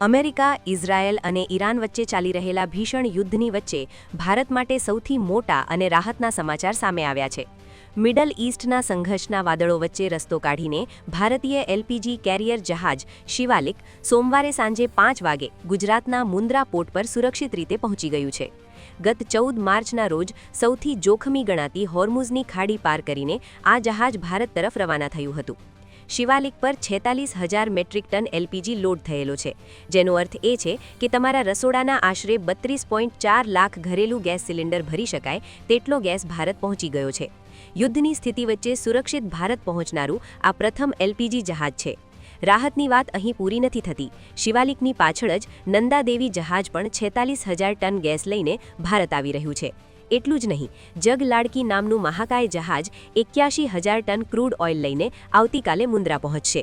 America, Israel અને Iran વચ્ચે ચાલી રહેલા ભીષણ યુદ્ધની વચ્ચે ભારત માટે સૌથી મોટા અને રાહતના સમાચાર સામે આવ્યા છે. મિડલ ઈસ્ટના સંઘર્ષના વાદળો વચ્ચે રસ્તો કાઢીને ભારતીય એલપીજી કેરિયર જહાજ શિવાલિક સોમવારે સાંજે 5 વાગે ગુજરાતના મુન્દ્રા પોર્ટ પર સુરક્ષિત રીતે પહોંચી ગયું છે. ગત 14 માર્ચના રોજ સૌથી જોખમી ગણાતી હોર્મુઝની ખાડી પાર કરીને આ જહાજ ભારત તરફ રવાના થયું હતું. શિવાલિક પર 46,000 મેટ્રિક ટન એલપીજી લોડ થયેલો છે, જેનો અર્થ એ છે કે તમારા રસોડાના આશરે 32.4 લાખ ઘરેલું ગેસ સિલિન્ડર ભરી શકાય તેટલો ગેસ ભારત પહોંચી ગયો છે. યુદ્ધની સ્થિતિ વચ્ચે સુરક્ષિત ભારત પહોંચનારું આ પ્રથમ એલપીજી જહાજ છે. રાહતની વાત અહીં પૂરી નથી થતી. શિવાલિકની પાછળ જ નંદાદેવી જહાજ પણ 46,000 ટન ગેસ લઈને ભારત આવી રહ્યું છે. એટલું જ નહીં, જગલાડકી નામનું મહાકાય જહાજ 81,000 ટન ક્રૂડ ઓઇલ લઈને આવતીકાલે મુન્દ્રા પહોંચશે.